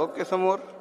Okay समोर.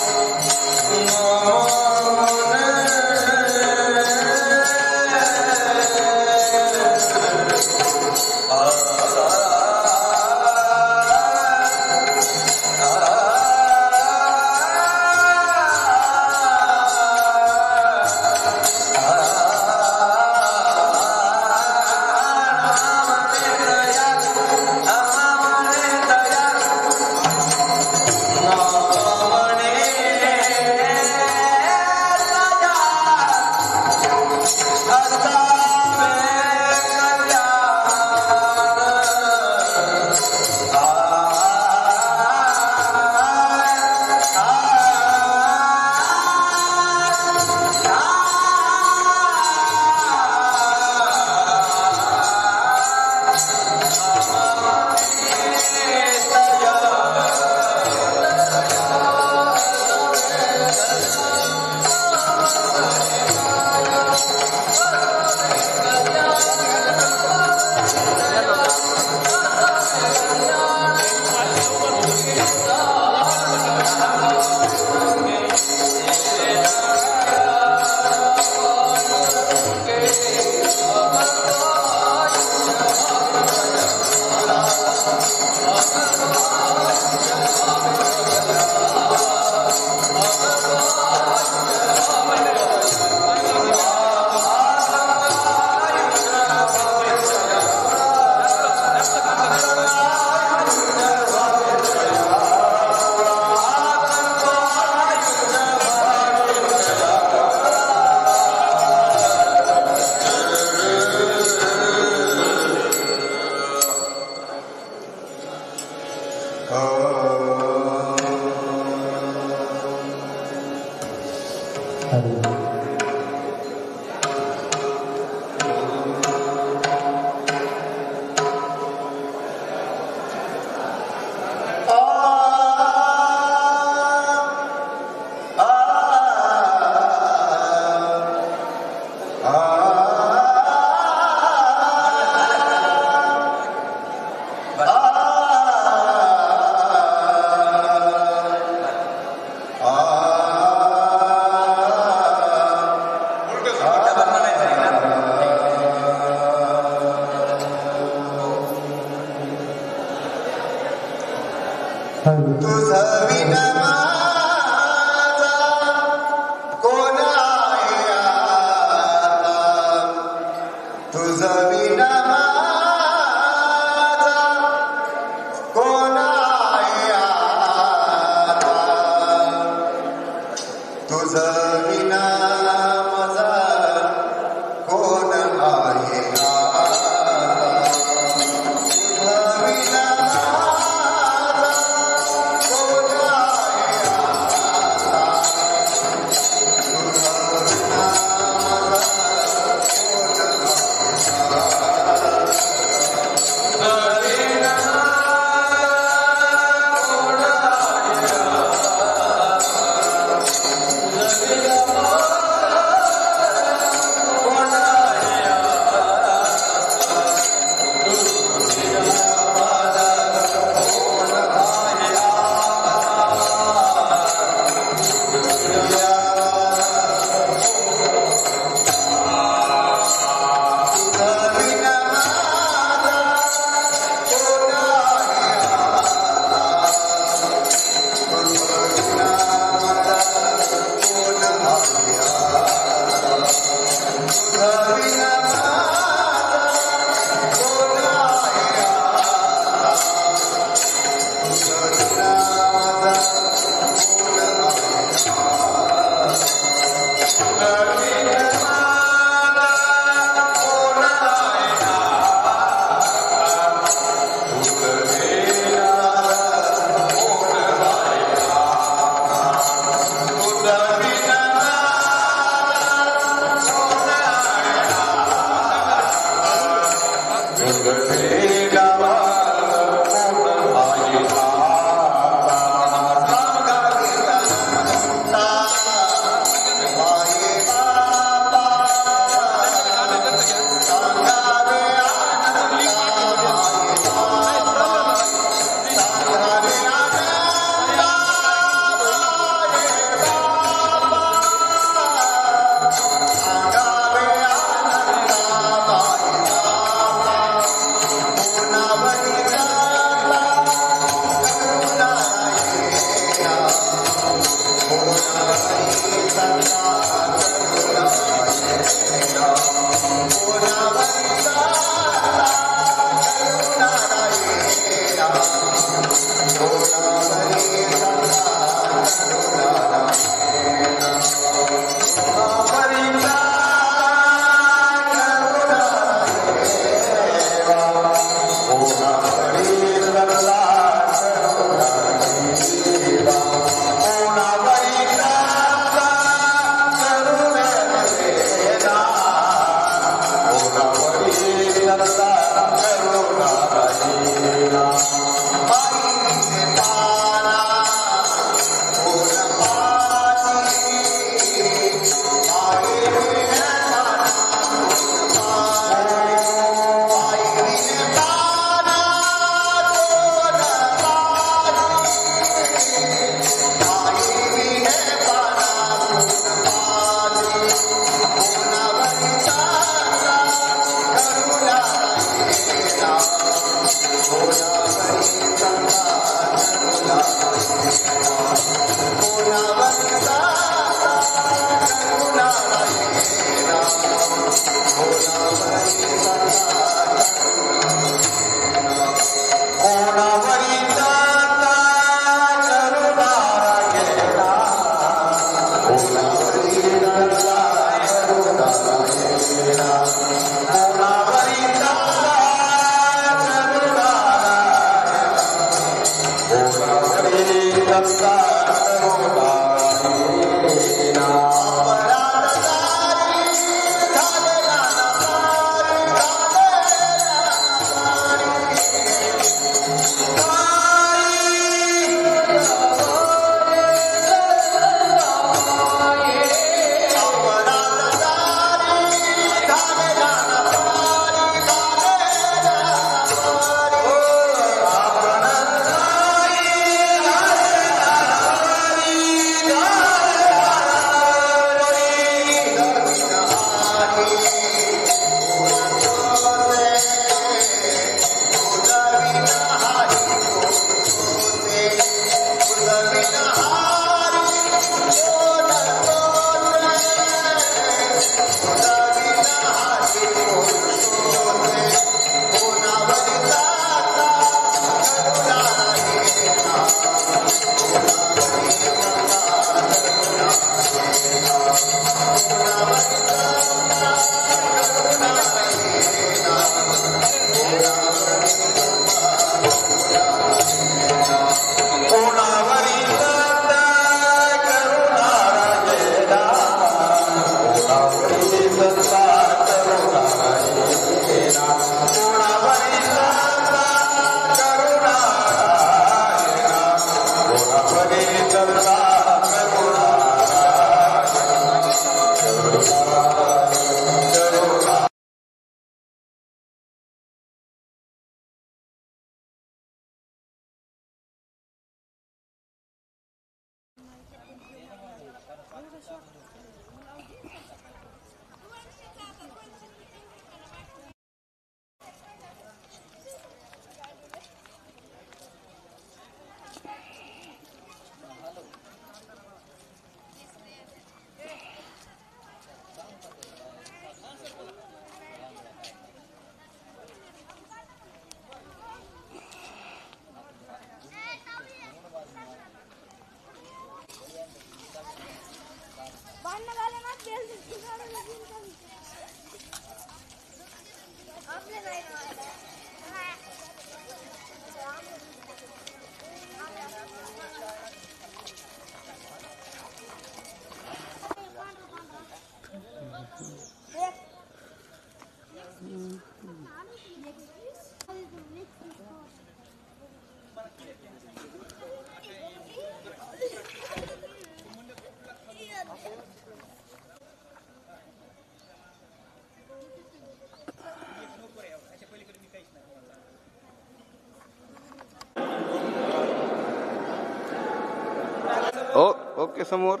Okay समोर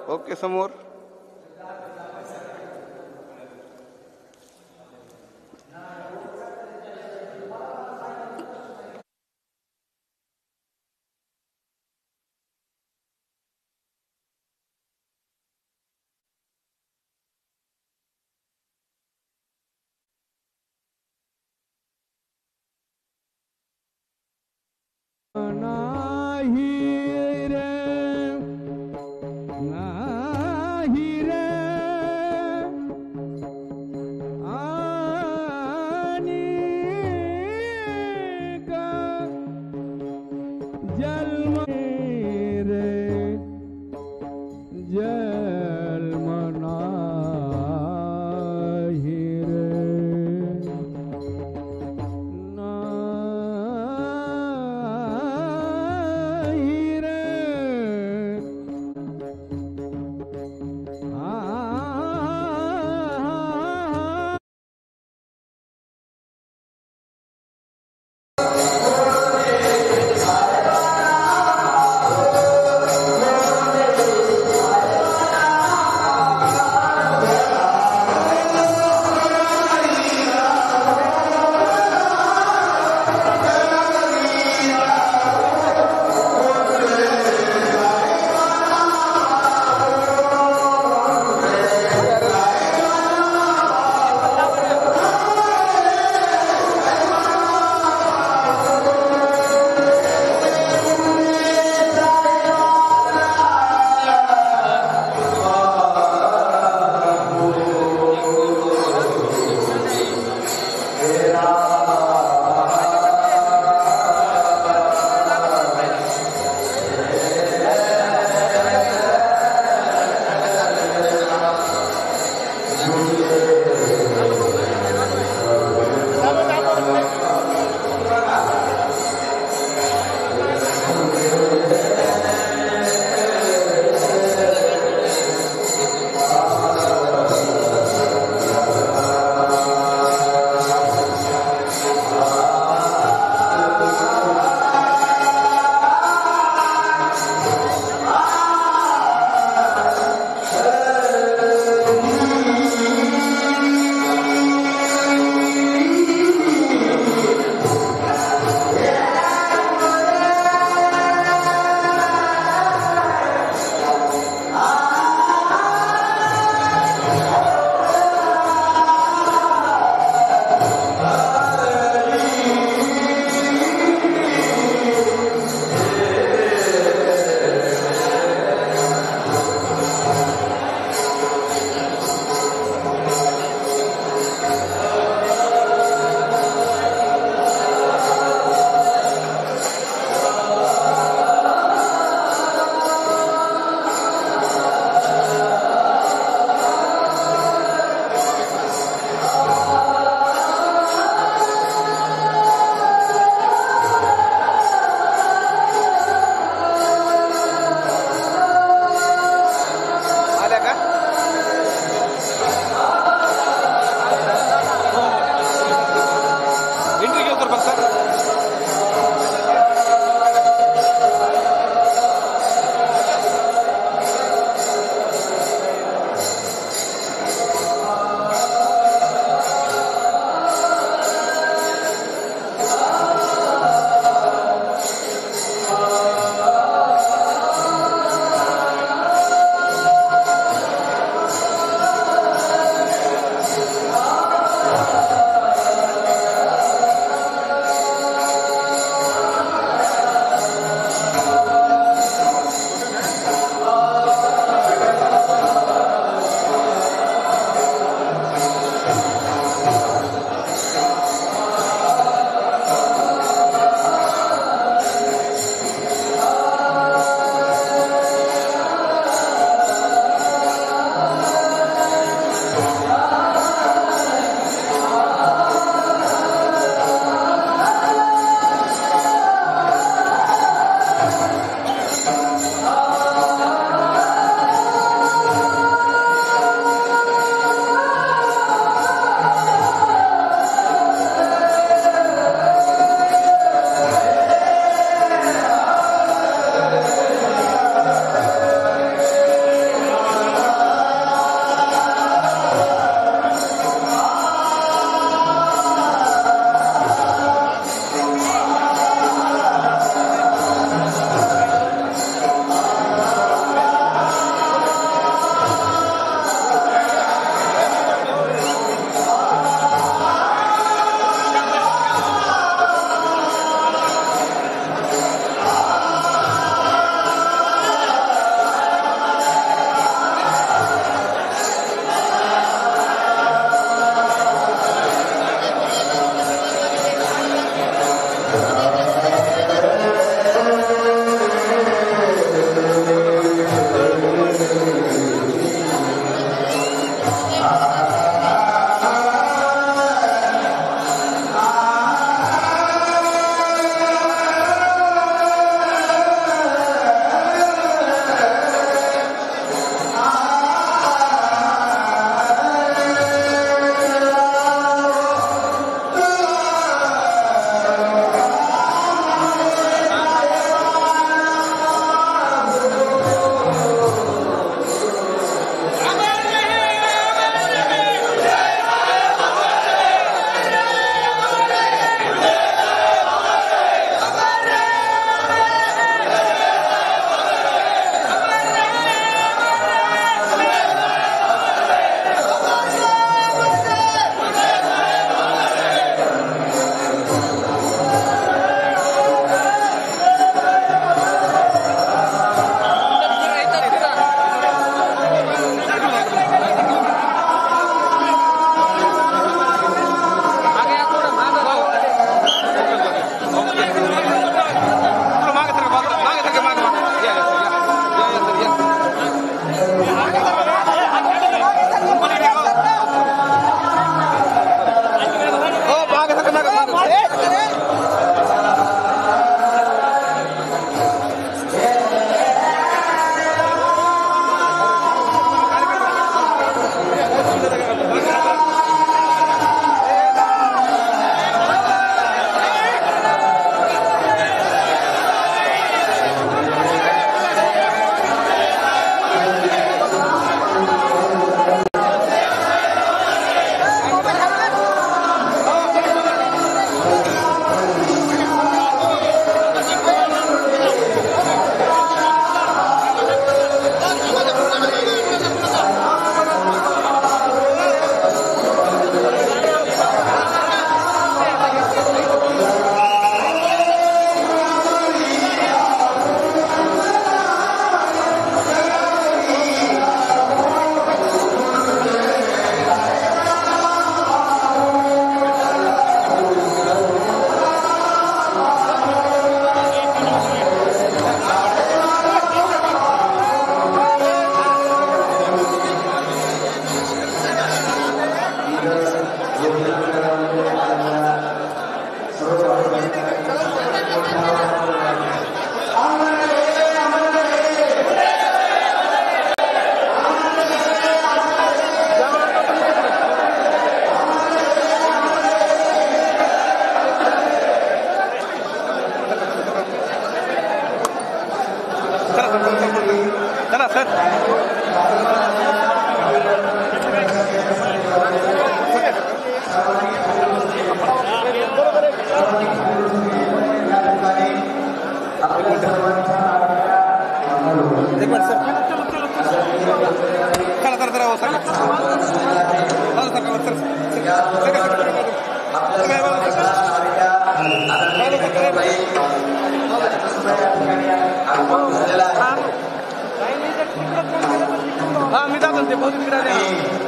okay समोर.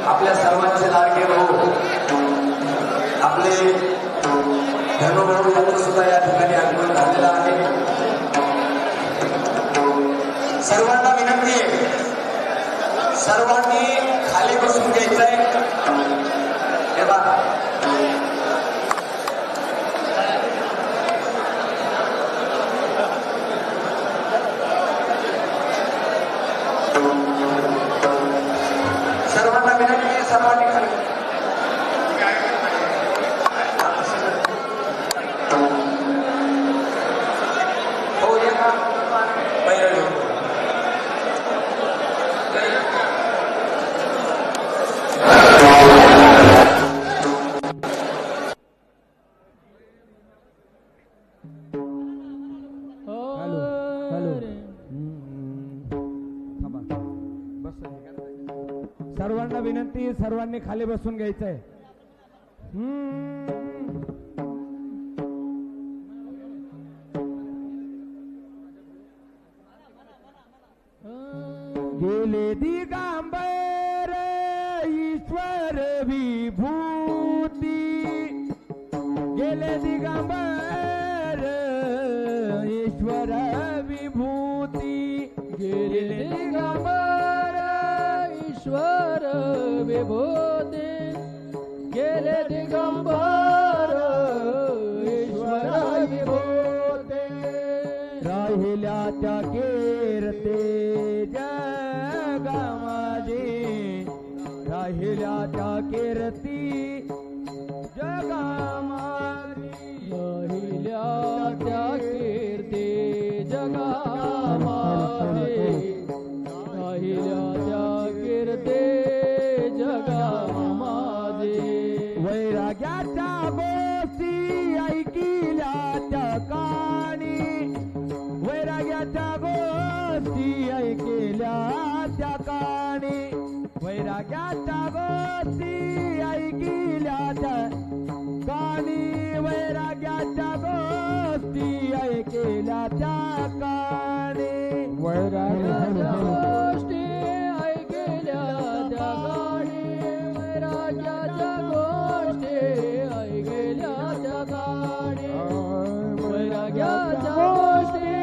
आपल्या सर्वांचे लाडके भाऊ आपले धनुभाऊ यांचं सुद्धा या ठिकाणी आगमन झालेलं आहे। सर्वांना विनंती आहे, सर्वांनी खाली बसून घ्यायचंय। हे बघा सर्वांना विनंती आहे, सर्वांनी खाली हो या पहिलं सर्वांना विनंती, सर्वांनी खाली बसून घ्यायचंय। गेले दिगंबर ईश्वर विभूती, गेले दिगंबर ईश्वर विभूती, गेले दिगंबर ईश्वर विभूती, गेले दिगंबर ईश्वर विभूती, राहिल्या त्या कीर्ती जगामध्ये, राहिल्या त्या कीर्ती जगामध्ये, राहिल्या त्या कीर्ती जगामध्ये, राहिल्या त्या कीर्ती जगामध्ये, वैराग्याच्या गोष्टी ऐकिल्या त्या कानी, वैराग्याच्या गोष्टी ऐकिल्या त्या कानी, वैराग्याच्या गोष्टी ऐकिल्या त्या कानी, वैराग्याच्या गोष्टी ऐकिल्या त्या कानी, वैराग्याच्या गोष्टी ऐकिल्या त्या कानी, वैराग्याच्या गोष्टी ऐकिल्या त्या कानी, वैराग्याच्या गोष्टी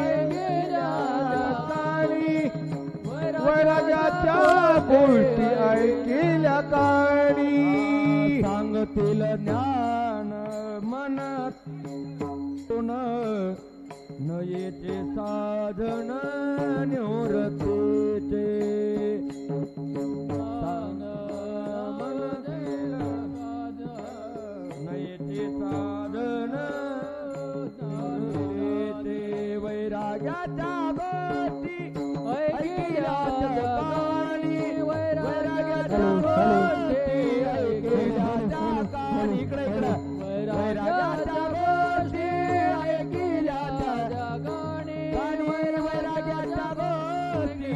ऐकिल्या त्या कानी, वैराग्याच्या गोष्टी ऐकिल्या कानी, सांगतील ज्ञान मनात नयेचे साधन निवृत्तीचे, नयेचे साधन निवृत्तीचे, वैराग्याच्या गोष्टी ऐकिल्या त्या कानी, वैराग्याच्या गोष्टी ऐकिल्या त्या कानी, इकडे इकडे वैराग्याच्या गोष्टी ऐकिल्या त्या कानी, वैराग्याच्या गोष्टी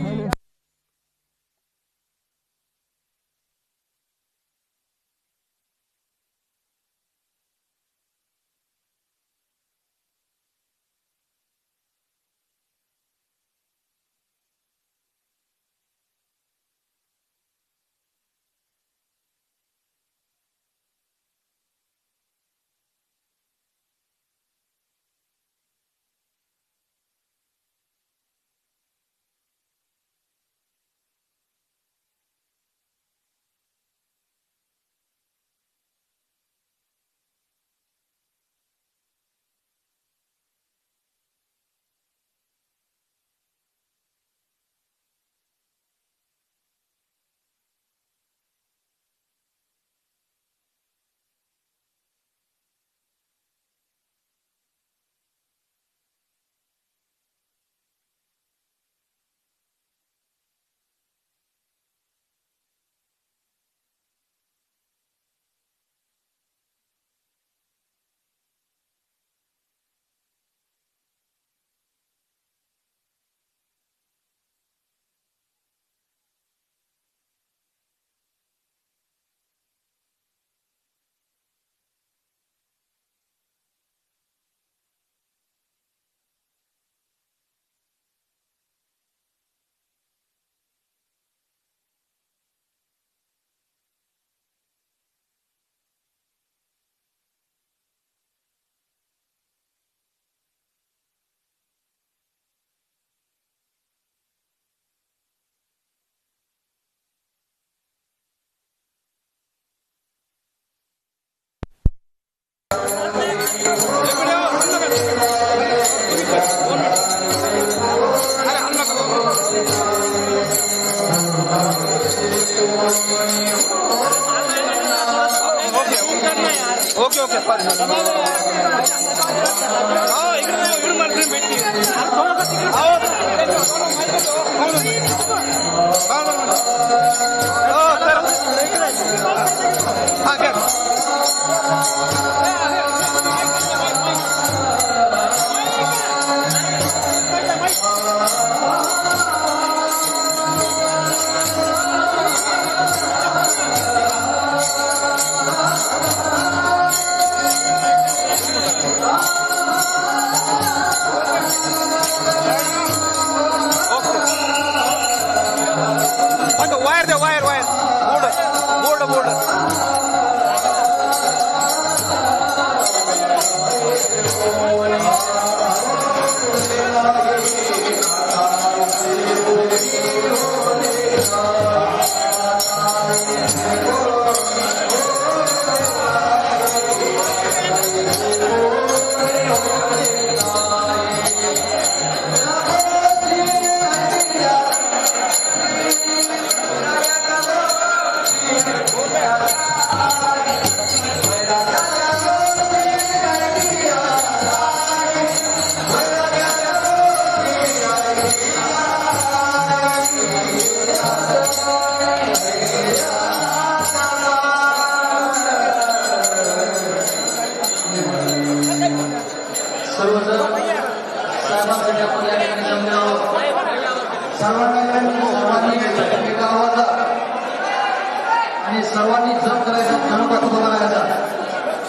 आणि सर्वांनी जप करायचा, ज्ञानोबा तुकोबा करायचा.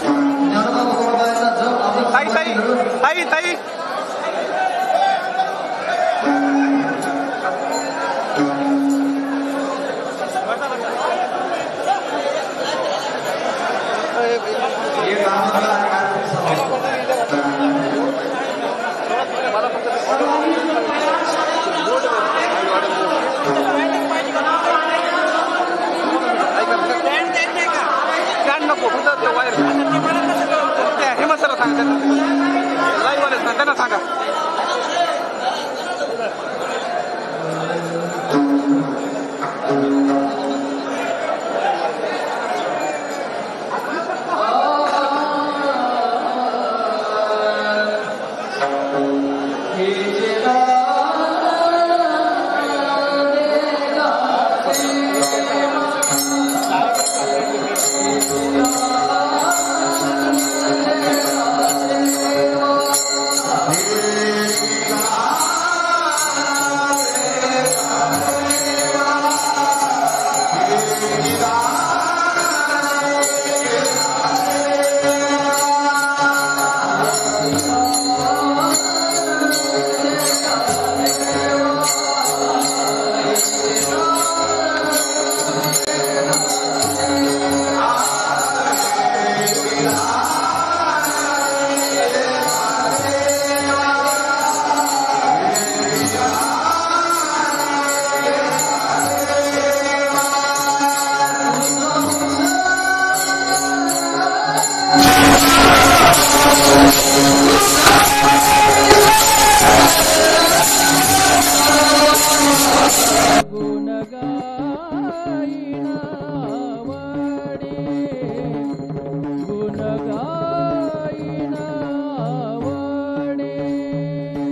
ज्ञानोबा तुकोबा करायचा जप आपण ताई नको वायर हेमंत सर सांगा लाईव्ह वाले त्यांना सांगा.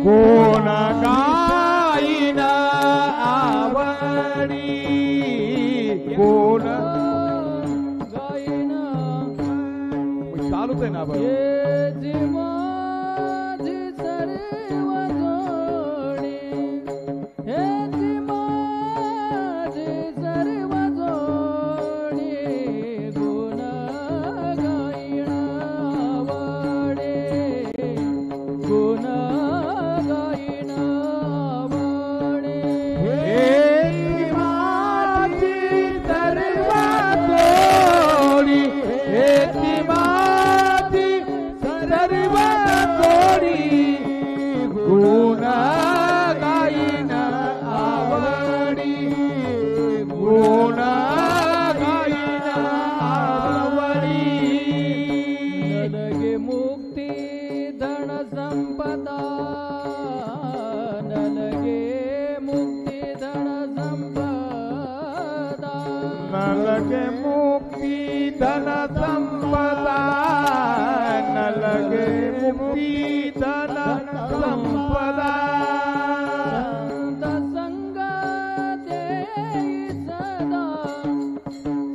कोण गाईन आवडी कोण गाईन चालूच आहे ना मुक्ती धन संपदा कीर्ती धन संपदा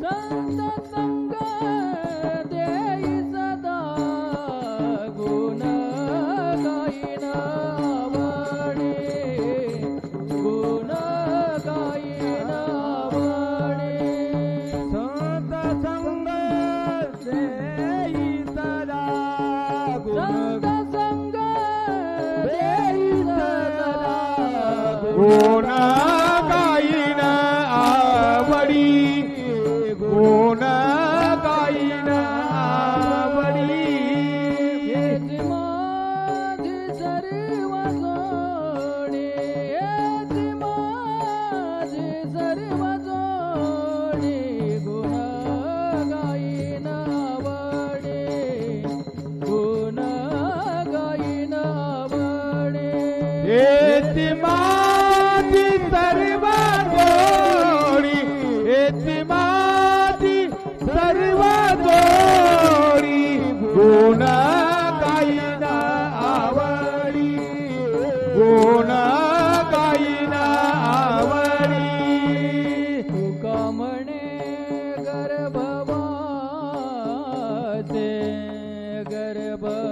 संत संग देई सदा गुण गाईन आवडे गुण गाईन आवडे संत संग देई सदा संत संग देई सदा गुण गाईन आवडी गुण गाईन आवडी हेच माझी सर्व जोडी हेच माझी सर्व जोडी गुण गाईन आवडे गुण गाईन आवडे हेती माझी सर्व जोडी हेती माझी सर्व जोडी गुण गाईन आवडी गुण गाईन आवडी तुका म्हणे गर्भवाचे गर्भवाचे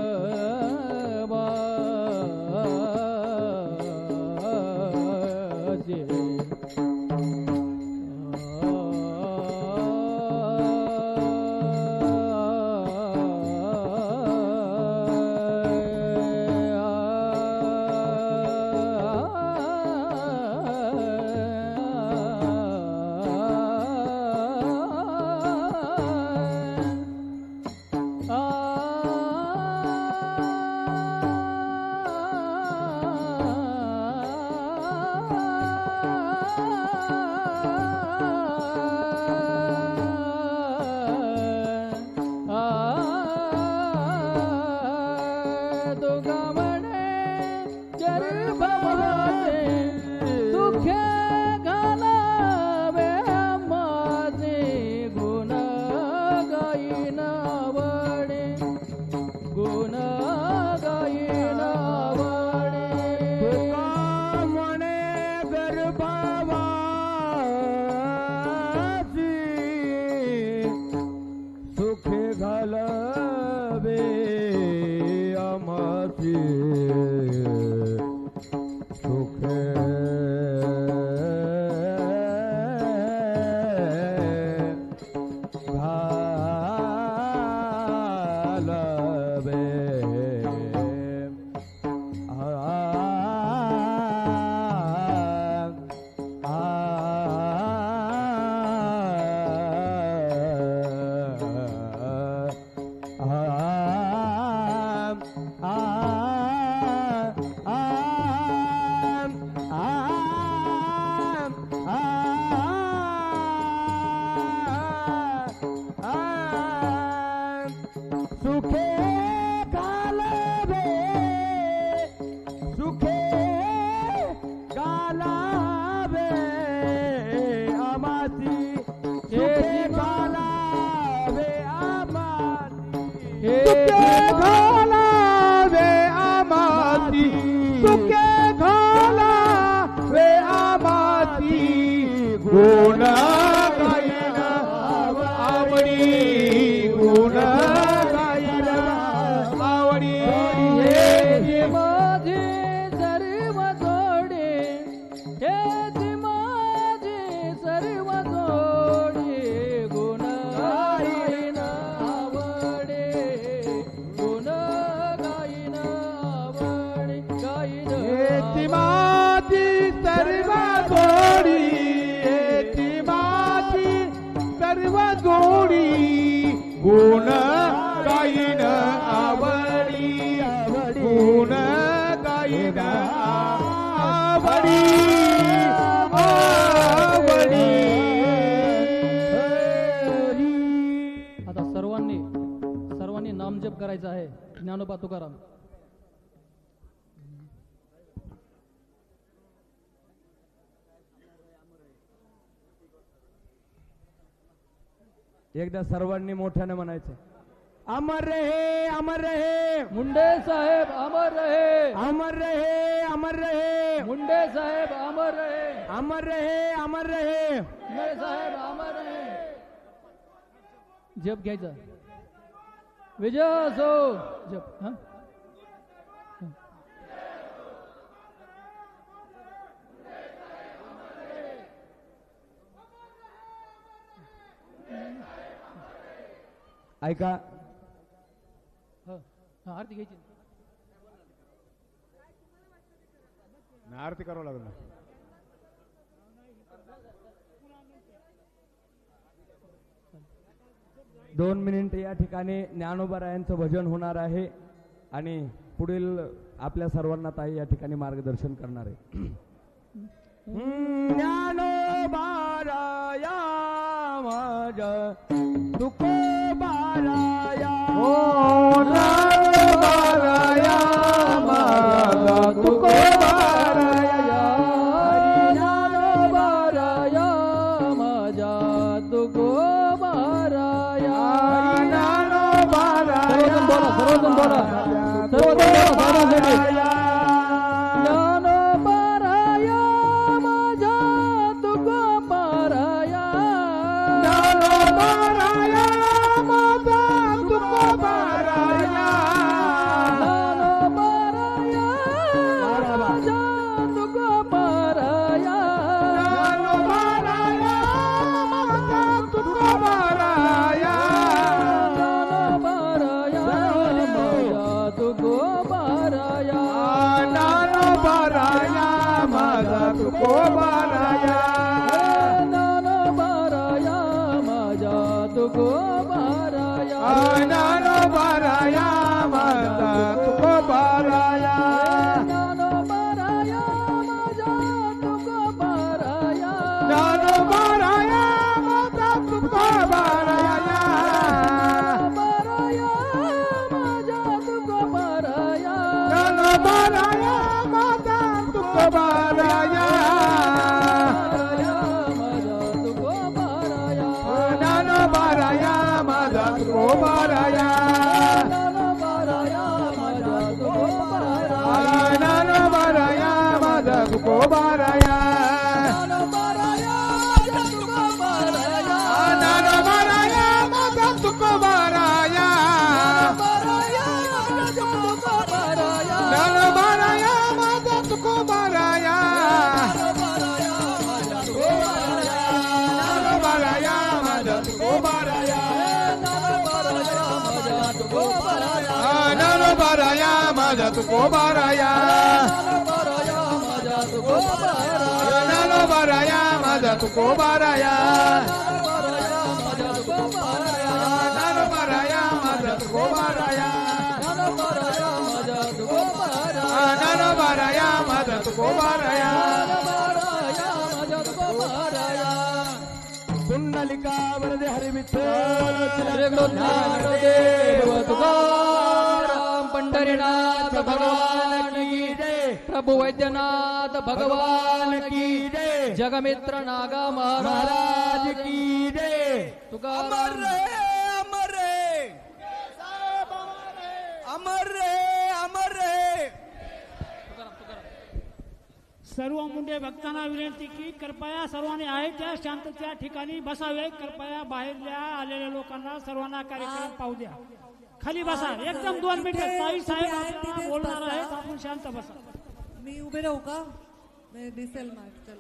गुण गाईन आवडी गुण गाईन आवडी हेची माझी सर्व जोडी हेची माझी सर्व जोडी गुण गाईन आवडे गुण गाईन आवडे गाईन हेची माझी सर्व जोडी हेची माझी सर्व जोडी गुण गाईन आवडी गुण गाईन आवडी आवडी आता सर्वांनी नामजप करायचा आहे ज्ञानोबा तुकाराम. एकदा सर्वांनी मोठ्याने म्हणायचं. अमर रहे अमर रहे मुंडे साहेब अमर रहे अमर रहे अमर रहे मुंडे साहेब अमर रहे अमर रहे अमर रहे मुंडे साहेब अमर रहे जप घ्यायचा विजय असो जप हा ऐका आरती घ्यायची आरती करावं लागलं 2 मिनिट या ठिकाणी ज्ञानोबारायांचं भजन होणार आहे आणि पुढील आपल्या सर्वांना ताई या ठिकाणी मार्गदर्शन करणार आहे ज्ञानोबाराया माझा तुकोबाराया हो ज्ञानोबाराया माझा तुकोबाराया ज्ञानोबाराया माझा तुकोबाराया ज्ञानोबाराया सर्वजण बोला ज्ञानोबाराया माझा तुकोबाराया ज्ञानोबाराया माझा तुकोबाराया ज्ञानोबाराया माझा तुकोबाराया ज्ञानोबाराया माझा तुकोबाराया ज्ञानोबाराया माझा तुकोबाराया ज्ञानोबाराया माझा तुकोबाराया ज्ञानोबाराया माझा तुकोबाराया ज्ञानोबाराया माझा तुकोबाराया ज्ञानोबाराया माझा तुकोबाराया ज्ञानोबाराया माझा तुकोबाराया बाराया माझा तुकोबाराया ज्ञानोबाराया माझा तुकोबाराया माझा तुकोबाराया ज्ञानोबाराया माझा तुकोबाराया ज्ञानोबाराया माझा तुकोबाराया ज्ञानोबाराया माझा तुकोबाराया ज्ञानोबाराया माझा तुकोबाराया ज्ञानोबाराया माझा तुकोबाराया ज्ञानोबाराया माझा तुकोबाराया ज्ञानोबाराया माझा तुकोबाराया ज्ञानोबाराया माझा तुकोबाराया ज्ञानोबाराया माझा तुकोबाराया ज्ञानोबाराया माझा तुकोबाराया ज्ञानोबाराया माझा तुकोबाराया कुंडलिका वरदे हरी विठ्ठल देव तुकाराम पंढरीनाथ भगवान की जय प्रभु वैद्यनाथ भगवान की जय जगमित्र नागा महाराज की जय तुकाराम अमर रे अमर रे अमर रे सर्व मुंडे भक्तांना विनंती की कृपया सर्वांनी आहे त्या शांततेच्या ठिकाणी बसावे. कृपया बाहेरल्या आलेल्या लोकांना सर्वांना कार्यक्रम पाहू द्या. खाली बसा. एकदम 2 मिनिटं. ताई साहेब आपल्याला बोलणार आहेत. आपण शांत बसा. मी उभे राहू का? दिसेल माग. चल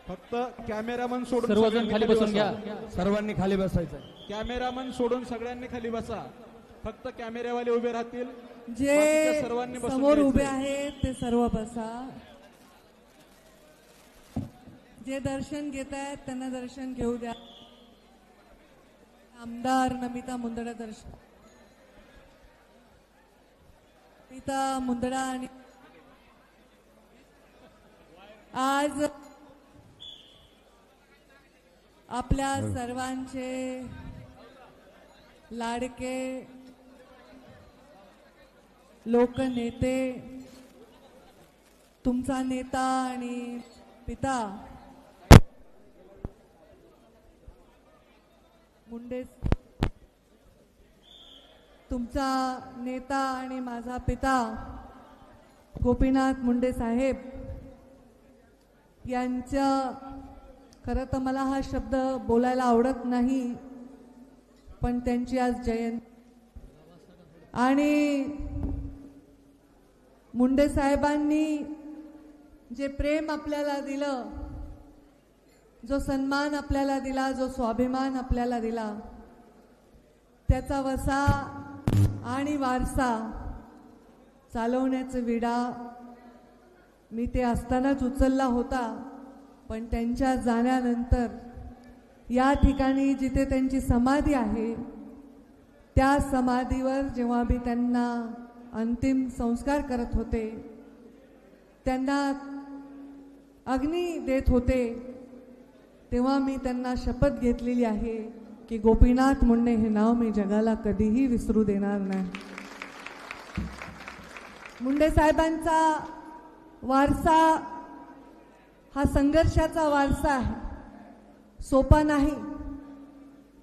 फक्त कॅमेरामन सोडून सर्वजण सगळ्यांनी खाली बसून घ्या. सर्वांनी खाली बसायचं. कॅमेरामन सोडून सगळ्यांनी खाली बसा. फक्त कॅमेरावाले उभे राहतील. जे बाकीच्या सर्वांनी बसून समोर घ्यायचं. उभे आहेत ते सर्व बसा. जे दर्शन घेत आहेत त्यांना दर्शन घेऊ द्या. आमदार नमिता मुंदडा दर्शन नमिता मुंदडा आणि आज आपल्या सर्वांचे लाडके लोकनेते, तुमचा नेता आणि पिता मुंडे तुमचा नेता आणि माझा पिता गोपीनाथ मुंडे साहेब यांचं, खरं तर मला हा शब्द बोलायला आवडत नाही, पण त्यांची आज जयंती आणि मुंडे साहेबांनी जे प्रेम आपल्याला दिलं, जो सन्मान आपल्याला दिला, जो स्वाभिमान आपल्याला दिला, त्याचा वसा आणि वारसा चालवण्याचा विडा मी ते असतानाच उचलला होता. पण त्यांच्या जाण्यानंतर या ठिकाणी जिथे त्यांची समाधी आहे त्या समाधीवर जेव्हा मी त्यांना अंतिम संस्कार करत होते, त्यांना अग्नी देत होते, तेव्हा मी त्यांना शपथ घेतलेली आहे की गोपीनाथ मुंडे हे नाव मी जगाला कधीही विसरू देणार नाही. मुंडे साहेबांचा वारसा हा संघर्षाचा वारसा आहे, सोपा नाही.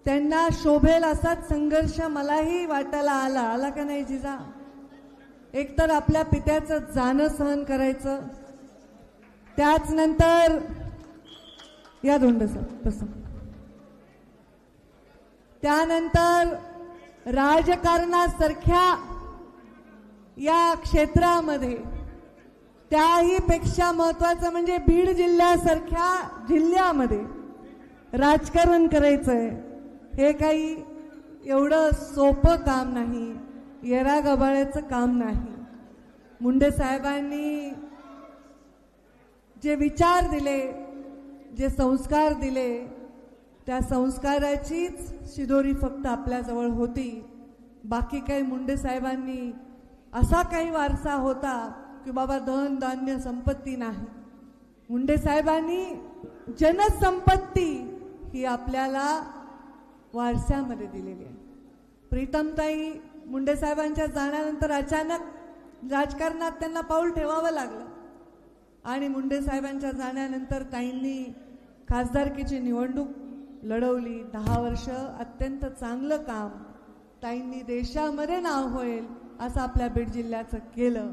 त्यांना शोभेल असाच संघर्ष मलाही वाटायला आला का नाही जिजा? एकतर आपल्या पित्याचं जाणं सहन करायचं, त्याच नंतर या तसं त्यानंतर राजकारणासारख्या या क्षेत्रामध्ये त्याही पेक्षा महत्त्वाचं म्हणजे बीड जिल्ह्यासारख्या जिल्ह्यामध्ये राजकारण करायचंय. हे काही एवढं सोपं काम नाही, येरा गबाळ्याचं काम नाही. मुंडे साहेबांनी जे विचार दिले, जे संस्कार दिले, त्या संस्काराचीच शिदोरी फक्त आपल्याजवळ होती. बाकी काही मुंडे साहेबांनी असा काही वारसा होता की बाबा धन धान्य संपत्ती नाही. मुंडे साहेबांनी जनसंपत्ती ही आपल्याला वारसामध्ये दिलेली आहे. प्रीतमताई मुंडे साहेबांच्या जाण्यानंतर अचानक राजकारणात त्यांना पाऊल ठेवावं लागलं आणि मुंडे साहेबांच्या जाण्यानंतर ताईंनी खासदारकीची निवडणूक लढवली. 10 वर्ष अत्यंत चांगलं काम ताईंनी देशामध्ये नाव होईल असं आपल्या बीड जिल्ह्याचं केलं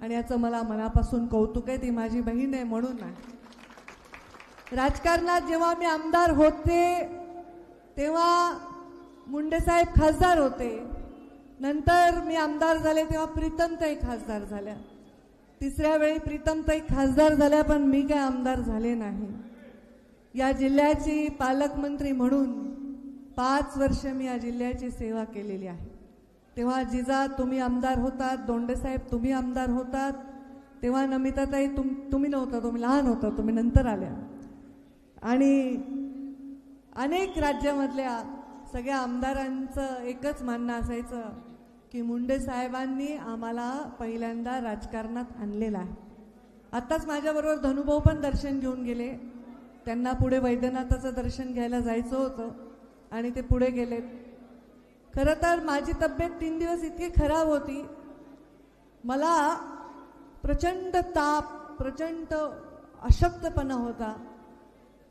आणि याचं मला मनापासून कौतुक आहे. ती माझी बहीण आहे म्हणून नाही. राजकारणात जेव्हा मी आमदार होते तेव्हा मुंडे साहेब खासदार होते, नंतर मी आमदार झाले तेव्हा प्रीतमताई खासदार झाल्या, तिसऱ्या वेळी प्रीतमताई खासदार झाल्या, पण मी काय आमदार झाले नाही. या जिल्ह्याची पालकमंत्री म्हणून 5 वर्ष मी या जिल्ह्याची सेवा केलेली आहे. तेव्हा जिजा तुम्ही आमदार होतात, दोंडेसाहेब तुम्ही आमदार होतात, तेव्हा नमिताताई तुम्ही नव्हता, तुम्ही लहान होता, तुम्ही नंतर आल्या. आणि अनेक राज्यामधल्या सगळ्या आमदारांचं एकच म्हणणं असायचं की मुंडे साहेबांनी आम्हाला पहिल्यांदा राजकारणात आणलेलं आहे. आत्ताच माझ्याबरोबर धनुभाऊ पण दर्शन घेऊन गेले. त्यांना पुढे वैद्यनाथाचं दर्शन घ्यायला जायचं होतं आणि ते पुढे गेलेत. खरं तर माझी तब्येत 3 दिवस इतकी खराब होती, मला प्रचंड ताप, प्रचंड अशक्तपणा होता.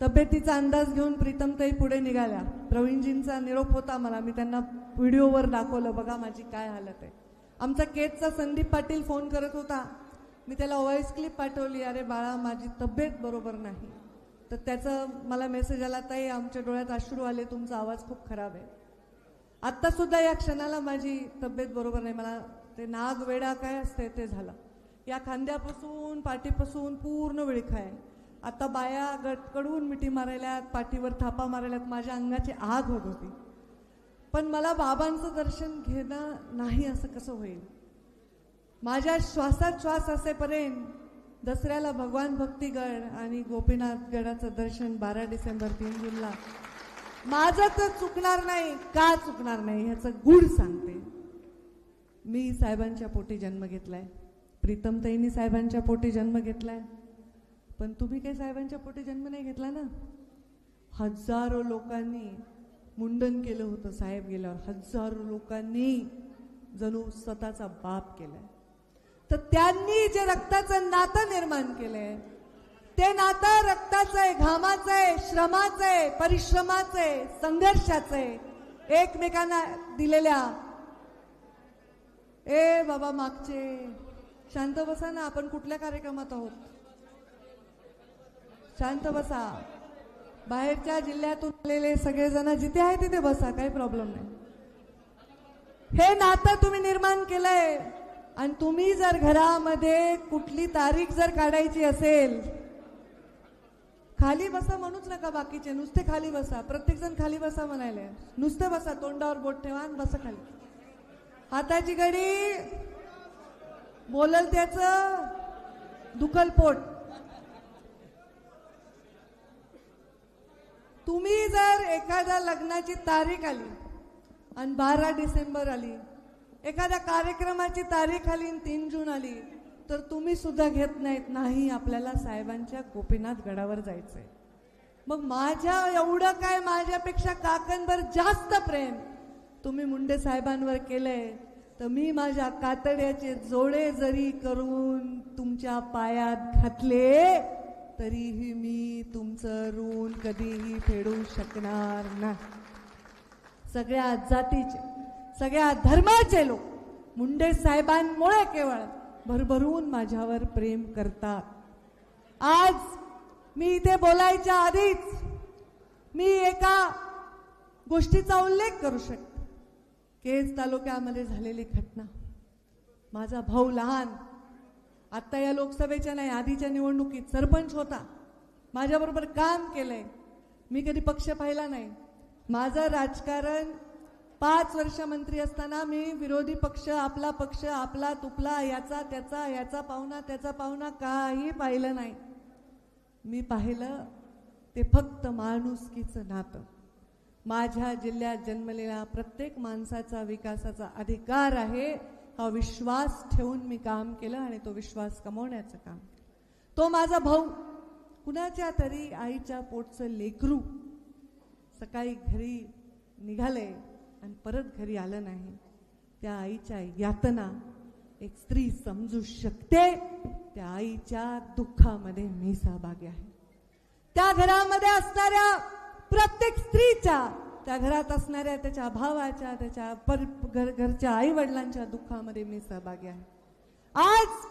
तब्येतीचा अंदाज घेऊन प्रीतमताई पुढे निघाल्या. प्रवीणजींचा निरोप होता मला, मी त्यांना व्हिडिओवर दाखवलं, बघा माझी काय हालत आहे. आमचा केजचा संदीप पाटील फोन करत होता, मी त्याला व्हॉइस क्लिप पाठवली, अरे बाळा माझी तब्येत बरोबर नाही. तर त्याचं मला मेसेज आला, ताई आमच्या डोळ्यात अश्रू आले, तुमचा आवाज खूप खराब आहे. आत्तासुद्धा या क्षणाला माझी तब्येत बरोबर नाही, मला ते नाग वेडा काय असते ते झालं. या खांद्यापासून पाठीपासून पूर्ण विळखा आहे. आता बाया गटकडून मिठी मारायल्यात, पाठीवर थापा मारायल्यात, माझ्या अंगाची आग होत होती. पण मला बाबांचं दर्शन घेणं नाही असं कसं होईल. माझ्या श्वासात श्वास असेपर्यंत दसऱ्याला भगवान भक्तीगड आणि गोपीनाथ गडाचं दर्शन 12 डिसेंबर 3 जूनला माझं तर चुकणार नाही. का चुकणार नाही ह्याचं गुढ सांगते. मी साहेबांच्या पोटी जन्म घेतलाय, प्रीतमताईंनी साहेबांच्या पोटी जन्म घेतलाय, पण तुम्ही काही साहेबांच्या पोटी जन्म नाही घेतला ना. हजारो लोकांनी मुंडन केलं होतं साहेब गेल्यावर, हजारो लोकांनी जणू स्वतःचा बाप केलाय. तर त्यांनी जे रक्ताचं नातं निर्माण केलंय ते नातं रक्ताचं आहे, घामाचं आहे, श्रमाचं आहे, परिश्रमाचं आहे, संघर्षाचं आहे, एकमेकांना दिलेल्या ए बाबा मागचे शांत बसा ना, आपण कुठल्या कार्यक्रमात आहोत? शांत बसा. बाहेरच्या जिल्ह्यातून आलेले सगळेजण जिथे आहे तिथे बसा, काही प्रॉब्लेम नाही. हे नातं तुम्ही निर्माण केलंय आणि तुम्ही जर घरामध्ये कुठली तारीख जर काढायची असेल, खाली बसा म्हणूच नका. बाकीचे नुसते खाली बसा, प्रत्येक जण खाली बसा म्हणायला. नुसते बसा, तोंडावर बोट ठेवा आणि बसा खाली. हाताची घडी, बोलल त्याचं दुखल पोट. तुम्ही जर एखाद्या लग्नाची तारीख आली आणि 12 डिसेंबर आली, एखाद्या कार्यक्रमाची तारीख आली आणि 3 जून आली, तर तुम्ही सुद्धा घेत नाहीत. नाही, आपल्याला साहेबांच्या गोपीनाथ गडावर जायचंय. मग माझ्या एवढं काय, माझ्यापेक्षा काकांवर जास्त प्रेम तुम्ही मुंडे साहेबांवर केलंय, तर मी माझ्या कातड्याचे जोडे जरी करून तुमच्या पायात घातले तरीही मी तुमचं ऋण कधीही फेडू शकणार नाही. सगळ्या जातीचे, सगळ्या धर्माचे लोक मुंडे साहेबांमुळे केवळ भरभरून माझ्यावर प्रेम करतात. आज मी इथे बोलायच्या आधीच मी एका गोष्टीचा उल्लेख करू शकते. केज तालुक्यामध्ये झालेली घटना. माझा भाऊ लहान, आता या लोकसभेच्या नाही, आधीच्या निवडणुकीत सरपंच होता, माझ्याबरोबर काम केलंय. मी कधी पक्ष पाहिला नाही. माझं राजकारण 5 वर्ष मंत्री असताना मी विरोधी पक्ष, आपला पक्ष, आपला तुपला, याचा त्याचा, याचा पाहुणा त्याचा पाहुणा, काही पाहिलं नाही. मी पाहिलं ते फक्त माणुसकीचं नातं. माझ्या जिल्ह्यात जन्मलेला प्रत्येक माणसाचा विकासाचा अधिकार आहे, हा विश्वास ठेवून मी काम केलं आणि तो विश्वास कमवण्याचं काम. तो माझा भाऊ कुणाच्या तरी आईच्या पोटचं लेकरू सकाळी घरी निघाले आणि परत घरी आलं नाही. त्या आईच्या यातना एक स्त्री समजू शकते. त्या आईच्या दुःखामध्ये मी सहभागी आहे. त्या घरामध्ये असणाऱ्या प्रत्येक स्त्रीच्या, त्या घरात असणाऱ्या त्याच्या भावाच्या, त्याच्या घरच्या आई वडिलांच्या दुःखामध्ये मी सहभागी आहे. आज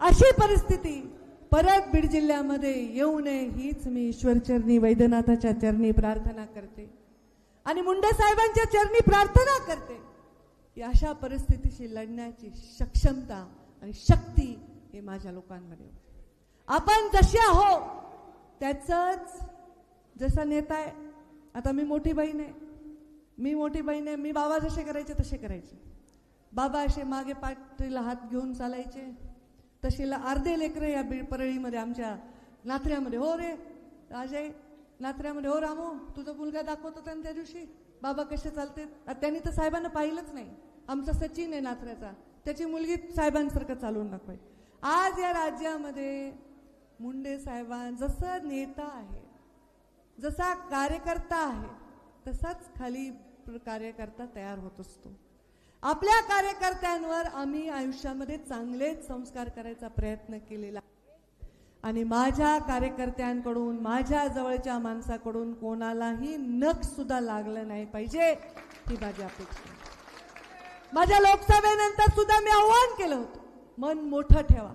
अशी परिस्थिती परत बीड जिल्ह्यामध्ये येऊ नये हीच मी ईश्वरचरणी, वैद्यनाथाच्या चरणी प्रार्थना करते आणि मुंडे साहेबांच्या चरणी प्रार्थना करते की अशा परिस्थितीशी लढण्याची सक्षमता आणि शक्ती हे माझ्या लोकांमध्ये होते. आपण जसे आहो त्याचंच, जसा नेता आहे, आता मी मोठी बहीण आहे, मी बाबा जसे करायचे तसे करायचे. बाबा असे मागे पाठीला हात घेऊन चालायचे, तशीला अर्धे लेकरं या परळीमध्ये आमच्या नाथऱ्यामध्ये. हो रे राजे, नाथऱ्यामध्ये, हो रामू तुझा मुलगा दाखवत होता त्या दिवशी बाबा कसे चालते. त्यांनी तर साहेबांना पाहिलंच नाही. आमचा सचिन आहे नाथऱ्याचा, त्याची मुलगी साहेबांसारखं चालवून दाखवाय. आज या राज्यामध्ये मुंडे साहेबां जसा नेता आहे, जसा कार्यकर्ता आहे, तसाच खाली कार्यकर्ता तयार होत असतो. आपल्या कार्यकर्त्यांवर आम्ही आयुष्यामध्ये चांगलेच संस्कार करायचा प्रयत्न केलेला आणि माझ्या कार्यकर्त्यांकडून, माझ्या जवळच्या माणसाकडून कोणालाही नख सुद्धा लागलं नाही पाहिजे ही माझी अपेक्षा. माझ्या लोकसभेनंतर सुद्धा मी आव्हान केलं होतं, मन मोठं ठेवा.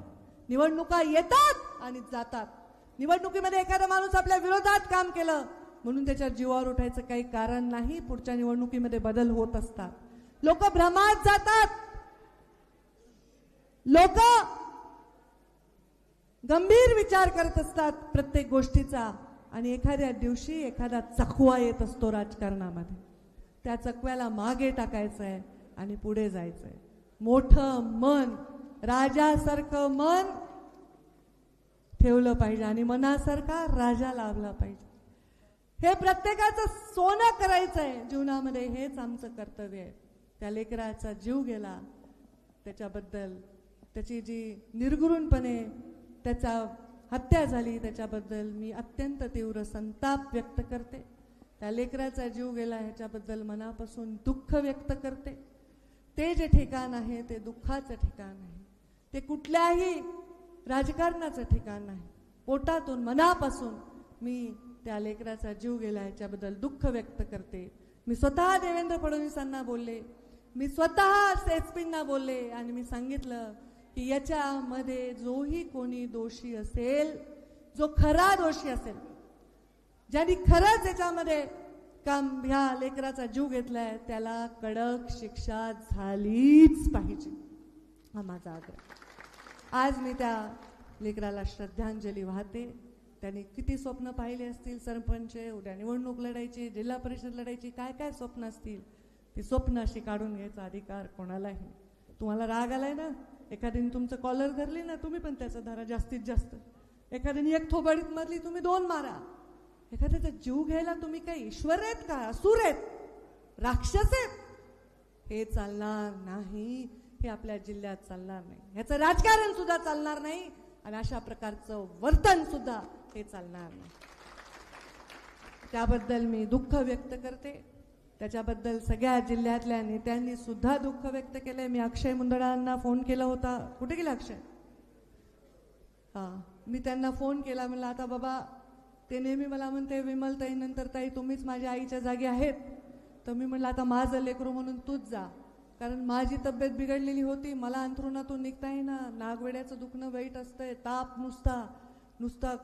निवडणुका येतात आणि जातात. निवडणुकीमध्ये एखादा माणूस आपल्या विरोधात काम केलं म्हणून त्याच्या जीवावर उठायचं काही कारण नाही. पुढच्या निवडणुकीमध्ये बदल होत असतात. लोक भ्रमात जातात, लोक गंभीर विचार करत असतात प्रत्येक गोष्टीचा आणि एखाद्या दिवशी एखादा चकवा येत असतो राजकारणामध्ये. त्या चकव्याला मागे टाकायचंय आणि पुढे जायचंय. मोठं मन, राजासारखं मन ठेवलं पाहिजे आणि मनासारखा राजा लाभला पाहिजे. हे प्रत्येकाचं सोनं करायचंय जीवनामध्ये, हेच आमचं कर्तव्य आहे. त्या लेकराचा जीव गेला त्याच्याबद्दल, त्याची जी निर्घृणपणे त्याचा हत्या झाली त्याच्याबद्दल मी अत्यंत तीव्र संताप व्यक्त करते. त्या लेकराचा जीव गेला ह्याच्याबद्दल मनापासून दुःख व्यक्त करते. ते जे ठिकाण आहे ते दुःखाचं ठिकाण आहे, ते कुठल्याही राजकारणाचं ठिकाण नाही. पोटातून, मनापासून मी त्या लेकराचा जीव गेला ह्याच्याबद्दल दुःख व्यक्त करते. मी स्वतः देवेंद्र फडणवीसांना बोलले मी स्वतः एसपींना बोलले आणि मी सांगितलं की याच्यामध्ये जोही कोणी दोषी असेल, जो खरा दोषी असेल, ज्यांनी खरंच याच्यामध्ये ह्या लेकराचा जीव घेतलाय, त्याला कडक शिक्षा झालीच पाहिजे, हा माझा आग्रह. आज मी त्या लेकराला श्रद्धांजली वाहते. त्यांनी किती स्वप्न पाहिले असतील, सरपंच, उद्या निवडणूक लढायची, जिल्हा परिषद लढायची, काय काय स्वप्न असतील, ती स्वप्न अशी काढून घ्यायचा अधिकार कोणालाही. तुम्हाला राग आलाय ना, एखाद्याने तुमचं कॉलर धरली ना, तुम्ही पण त्याचा धरा जास्तीत जास्त. एखाद्याने एक थोबाडीत मधली, तुम्ही 2 मारा. एखाद्याचा जीव घ्यायला तुम्ही काही ईश्वर आहेत का, असुर आहेत, राक्षस आहेत? हे चालणार नाही. हे आपल्या जिल्ह्यात चालणार नाही. ह्याचं राजकारण सुद्धा चालणार नाही आणि अशा प्रकारचं वर्तन सुद्धा हे चालणार नाही. त्याबद्दल मी दुःख व्यक्त करते. त्याच्याबद्दल सगळ्या जिल्ह्यातल्या नेत्यांनी सुद्धा दुःख व्यक्त केलंय. मी अक्षय मुंदडांना फोन केला होता. कुठे गेला अक्षय? मी त्यांना फोन केला. म्हणलं आता बाबा, ते नेहमी मला म्हणते विमलताई नंतर ताई तुम्हीच माझ्या आईच्या जागी आहेत. तर मी म्हणलं आता माझं लेकरू म्हणून तूच जा, कारण माझी तब्येत बिघडलेली होती. मला अंथरुणातून निघता येईना, नागवेड्याचं दुखणं वाईट असतंय, ताप नुसता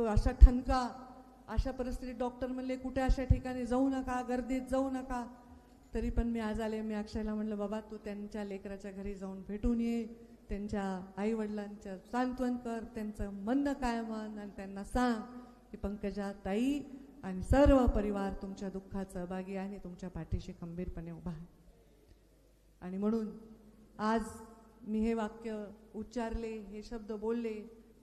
अशा ठणका. अशा परिस्थितीत डॉक्टर म्हणले कुठे अशा ठिकाणी जाऊ नका, गर्दीत जाऊ नका. तरी पण मी आज आले. मी अक्षयला म्हणलं बाबा तू त्यांच्या लेकराच्या घरी जाऊन भेटून ये, त्यांच्या आईवडिलांचं सांत्वन कर, त्यांचं म्हणणं काय म्हण आणि त्यांना सांग की पंकजा ताई आणि सर्व परिवार तुमच्या दुःखात सहभागी आहे, तुमच्या पाठीशी खंबीरपणे उभा आहे. आणि म्हणून आज मी हे वाक्य उच्चारले, हे शब्द बोलले,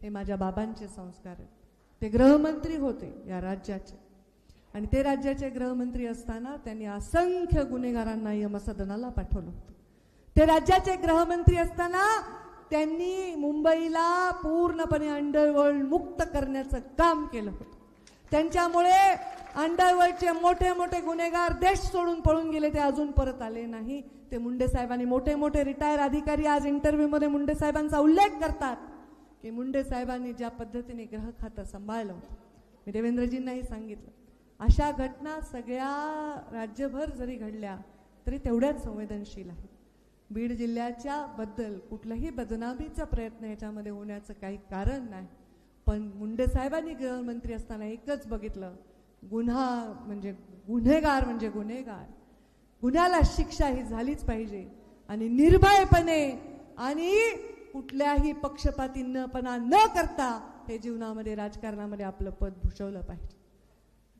हे माझ्या बाबांचे संस्कार आहेत. ते गृहमंत्री होते या राज्याचे आणि ते राज्याचे गृहमंत्री असताना त्यांनी असंख्य गुन्हेगारांना यमसदनाला पाठवलं होतं. ते राज्याचे गृहमंत्री असताना त्यांनी मुंबईला पूर्णपणे अंडरवर्ल्ड मुक्त करण्याचं काम केलं होतं. त्यांच्यामुळे अंडरवर्ल्डचे मोठे मोठे गुन्हेगार देश सोडून पळून गेले, ते अजून परत आले नाही. ते मुंडे साहेबांनी, मोठे मोठे रिटायर अधिकारी आज इंटरव्ह्यूमध्ये मुंडे साहेबांचा उल्लेख करतात की मुंडे साहेबांनी ज्या पद्धतीने ग्रह खातं सांभाळलं होतं. मी देवेंद्रजींनाही सांगितलं, अशा घटना सगळ्या राज्यभर जरी घडल्या तरी तेवढ्याच संवेदनशील आहेत. बीड जिल्ह्याच्या बद्दल कुठलाही बदनामीचा प्रयत्न याच्यामध्ये होण्याचं काही कारण नाही. पण मुंडे साहेबांनी गृहमंत्री असताना एकच बघितलं, गुन्हा म्हणजे गुन्हेगार म्हणजे गुन्हेगार, गुन्ह्याला शिक्षा ही झालीच पाहिजे आणि निर्भयपणे आणि कुठल्याही पक्षपातीपणा न करता हे जीवनामध्ये, राजकारणामध्ये आपलं पद भूषवलं पाहिजे.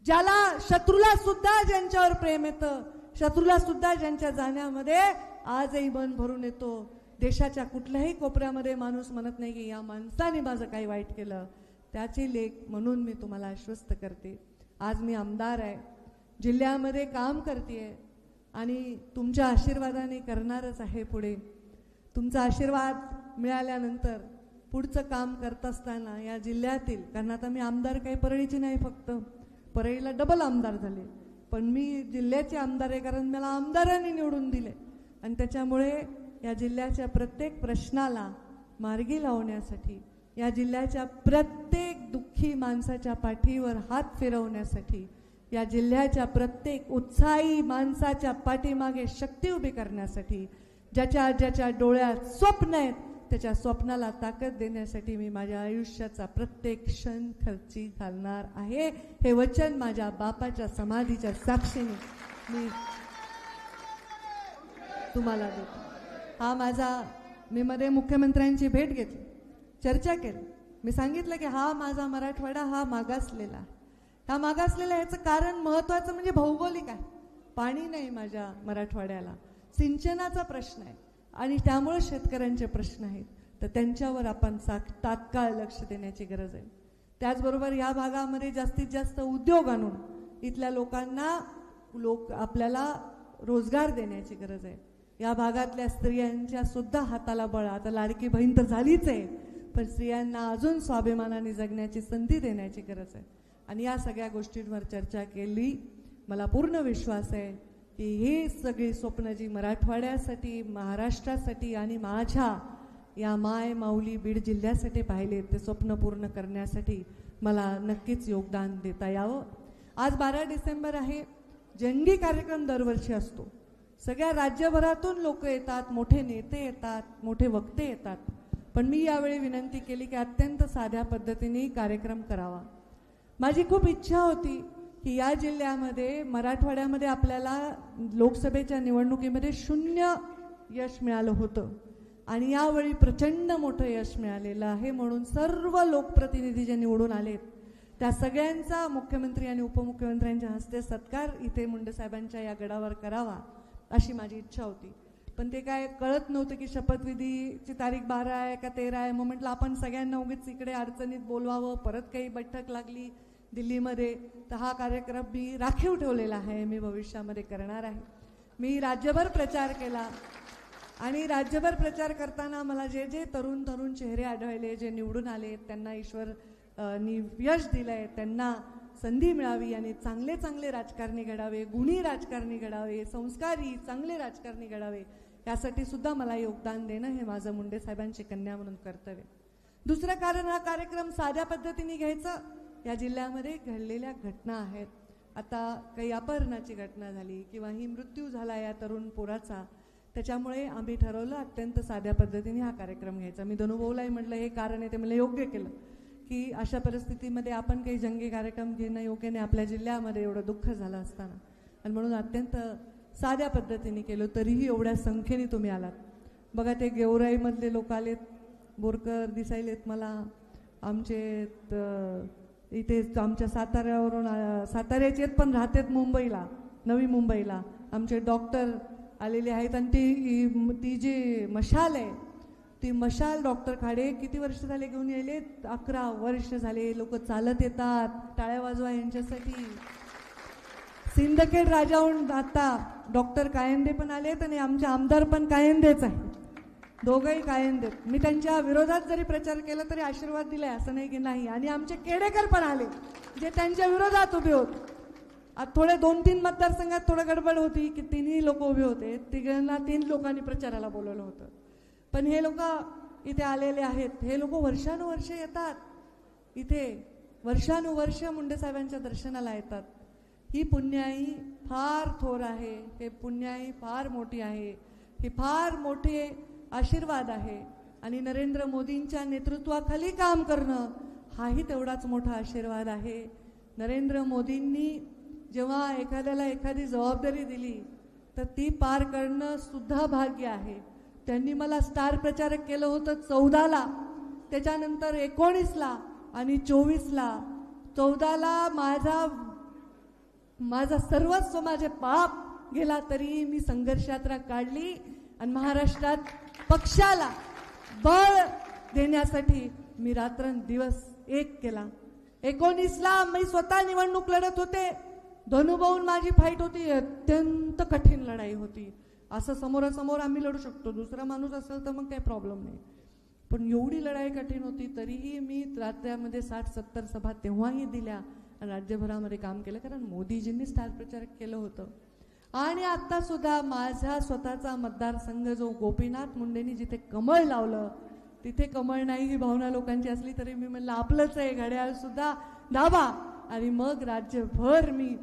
ज्याला शत्रूला सुद्धा ज्यांच्यावर प्रेम येतं, शत्रूला सुद्धा ज्यांच्या जाण्यामध्ये आजही मन भरून येतो, देशाच्या कुठल्याही कोपऱ्यामध्ये माणूस म्हणत नाही की या माणसाने माझं काही वाईट केलं, त्याचे लेख म्हणून मी तुम्हाला आश्वस्त करते. आज मी आमदार आहे, जिल्ह्यामध्ये काम करते आणि तुमच्या आशीर्वादाने करणारच आहे. पुढे तुमचा आशीर्वाद मिळाल्यानंतर पुढचं काम करत असताना या जिल्ह्यातील, कारण आता मी आमदार काही परळीची नाही, फक्त परळीला डबल आमदार झाले, पण मी जिल्ह्याचे आमदार आहे कारण मला आमदारांनी निवडून दिले आणि त्याच्यामुळे या जिल्ह्याच्या प्रत्येक प्रश्नाला मार्गी लावण्यासाठी, या जिल्ह्याच्या प्रत्येक दुःखी माणसाच्या पाठीवर हात फिरवण्यासाठी, या जिल्ह्याच्या प्रत्येक उत्साही माणसाच्या पाठीमागे शक्ती उभी करण्यासाठी, ज्याच्या डोळ्यात स्वप्न आहेत त्याच्या स्वप्नाला ताकद देण्यासाठी मी माझ्या आयुष्याचा प्रत्येक क्षण खर्ची घालणार आहे. हे वचन माझ्या बापाच्या समाधीच्या साक्षीने मी तुम्हाला देतो. हा माझा, मी मध्ये मुख्यमंत्र्यांची भेट घेतली, चर्चा केली. मी सांगितलं की हा माझा मराठवाडा हा मागासलेला, हा मागासलेला ह्याचं कारण महत्त्वाचं म्हणजे भौगोलिक आहे. पाणी नाही माझ्या मराठवाड्याला, सिंचनाचा प्रश्न आहे आणि त्यामुळे शेतकऱ्यांचे प्रश्न आहेत, तर त्यांच्यावर आपण तात्काळ लक्ष देण्याची गरज आहे. त्याचबरोबर या भागामध्ये जास्तीत जास्त उद्योग आणून इथल्या लोकांना आपल्याला रोजगार देण्याची गरज आहे. या भागातल्या स्त्रियांच्या सुद्धा हाताला बळ, आता लाडकी बहीण तर झालीच आहे, पण स्त्रियांना अजून स्वाभिमानाने जगण्याची संधी देण्याची गरज आहे. आणि या सगळ्या गोष्टींवर चर्चा केली. मला पूर्ण विश्वास आहे की ही सगळी स्वप्न जी मराठवाड्यासाठी, महाराष्ट्रासाठी आणि माझ्या या माय माऊली बीड जिल्ह्यासाठी पाहिले, ते स्वप्न पूर्ण करण्यासाठी मला नक्कीच योगदान देता यावं. आज 12 डिसेंबर आहे. जंगी कार्यक्रम दरवर्षी असतो. सगळ्या राज्यभरातून लोक येतात, मोठे नेते येतात, मोठे वक्ते येतात. पण मी यावेळी विनंती केली की अत्यंत साध्या पद्धतीने कार्यक्रम करावा. माझी खूप इच्छा होती की या जिल्ह्यामध्ये मराठवाड्यामध्ये आपल्याला लोकसभेच्या निवडणुकीमध्ये 0 यश मिळालं होतं आणि यावेळी प्रचंड मोठं यश मिळालेलं आहे. म्हणून सर्व लोकप्रतिनिधी जे निवडून आलेत त्या सगळ्यांचा मुख्यमंत्री आणि उपमुख्यमंत्र्यांच्या हस्ते सत्कार इथे मुंडे साहेबांच्या या गडावर करावा अशी माझी इच्छा होती. पण ते काय कळत नव्हतं की शपथविधीची तारीख 12 आहे का 13 आहे. मग म्हटलं आपण सगळ्यांना उगीच इकडे अडचणीत बोलवावं, परत काही बैठक लागली दिल्लीमध्ये, तर हा कार्यक्रम मी राखीव ठेवलेला आहे, मी भविष्यामध्ये करणार आहे. मी राज्यभर प्रचार केला आणि राज्यभर प्रचार करताना मला जे जे तरुण चेहरे आढळले, जे निवडून आले, त्यांना ईश्वर यश दिलंय, त्यांना संधी मिळावी आणि चांगले चांगले राजकारणी घडावे, गुणी राजकारणी घडावे, संस्कारी चांगले राजकारणी घडावे, यासाठी सुद्धा मला योगदान देणं हे माझं मुंडे साहेबांची कन्या म्हणून कर्तव्य. दुसरं कारण, हा कार्यक्रम साध्या पद्धतीने घ्यायचा. या जिल्ह्यामध्ये घडलेल्या घटना आहेत. आता काही अपहरणाची घटना झाली किंवा ही मृत्यू झाला या तरुण पोराचा, त्याच्यामुळे आम्ही ठरवलं अत्यंत साध्या पद्धतीने हा कार्यक्रम घ्यायचा. मी धनुभाऊलाही म्हटलं हे कारण आहे, ते मला योग्य केलं की अशा परिस्थितीमध्ये आपण काही जंगी कार्यक्रम घेणं योग्य नाही, आपल्या जिल्ह्यामध्ये एवढं दुःख झालं असताना, आणि म्हणून अत्यंत साध्या पद्धतीने केलं. तरीही एवढ्या संख्येने तुम्ही आलात. बघा ते गेवराईमधले लोक आलेत, बोरकर दिसायलेत मला, आमचे इथे आमच्या साताऱ्याचे आहेत पण राहतात मुंबईला, नवी मुंबईला. आमचे डॉक्टर आलेले आहेत आणि ती जी मशाल आहे, ती मशाल डॉक्टर खाडे किती वर्ष झाले घेऊन यायले? 11 वर्ष झाले. लोक चालत येतात, टाळ्या वाजवा यांच्यासाठी. सिंदखेड राजाहून आता डॉक्टर कायंदे पण आलेत आणि आमचे आमदार पण कायंदेच आहे, दोघंही कायंदेत. मी त्यांच्या विरोधात जरी प्रचार केला तरी आशीर्वाद दिलाय, असं नाही की नाही. आणि आमचे केडेकर पण आले जे त्यांच्या विरोधात उभे होते. आता थोडे 2-3 मतदारसंघात थोडं गडबड होती की 3ही लोक उभे होते, 3 लोकांनी प्रचाराला बोलवलं होतं. पण हे लोक इथे आलेले आहेत. हे लोक वर्षानुवर्ष येतात इथे, वर्षानुवर्ष मुंडे साहेबांच्या दर्शनाला येतात. ही पुण्याई फार थोर आहे, हे पुण्याई फार मोठी आहे, हे फार मोठे आशीर्वाद आहे. आणि नरेंद्र मोदींच्या नेतृत्वाखाली काम करणं हाही तेवढाच मोठा आशीर्वाद आहे. नरेंद्र मोदींनी जेव्हा एखाद्याला एखादी जबाबदारी दिली तर ती पार करणं सुद्धा भाग्य आहे. त्यांनी मला स्टार प्रचारक केलं होतं 14ला, त्याच्यानंतर 19ला आणि 24ला. 14ला माझा सर्वस्व, माझे पाप गेला तरी मी संघर्ष यात्रा काढली आणि महाराष्ट्रात पक्षाला बळ देण्यासाठी मी रात्रंदिवस एक केला. 19ला मी स्वतः निवडणूक लढत होते. धनुभाऊन माझी फाईट होती, अत्यंत कठीण लढाई होती. असं समोरासमोर आम्ही लढू शकतो, दुसरा माणूस असेल तर मग काही प्रॉब्लेम नाही, पण एवढी लढाई कठीण होती. तरीही मी राज्यामध्ये 60-70 सभा तेव्हाही दिल्या आणि राज्यभरामध्ये काम केलं, कारण मोदीजींनी स्टार प्रचारक केलं होतं. आणि आता सुद्धा माझा स्वतःचा मतदारसंघ जो गोपीनाथ मुंडेंनी जिथे कमळ लावलं तिथे कमळ नाही ही भावना लोकांची असली तरी मी म्हणलं आपलंच आहे, घड्याळ सुद्धा दाबा. आणि मग राज्यभर मी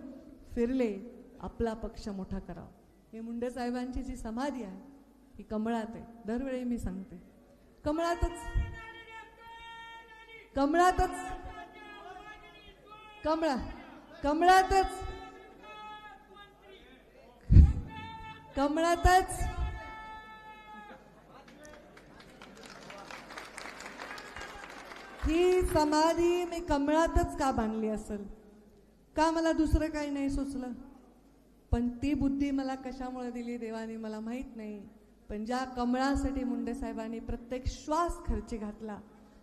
फिरले, आपला पक्ष मोठा करावा. ही मुंडे साहेबांची जी समाधी आहे ही कमळात आहे. दरवेळी मी सांगते कमळातच ही समाधी मी कमळातच का बांधली असेल, का मला दुसरं काही नाही सुचलं. पण ती बुद्धी मला कशामुळे दिली देवाने मला माहीत नाही. पण ज्या कमळासाठी मुंडे साहेबांनी प्रत्येक श्वास खर्ची घातला,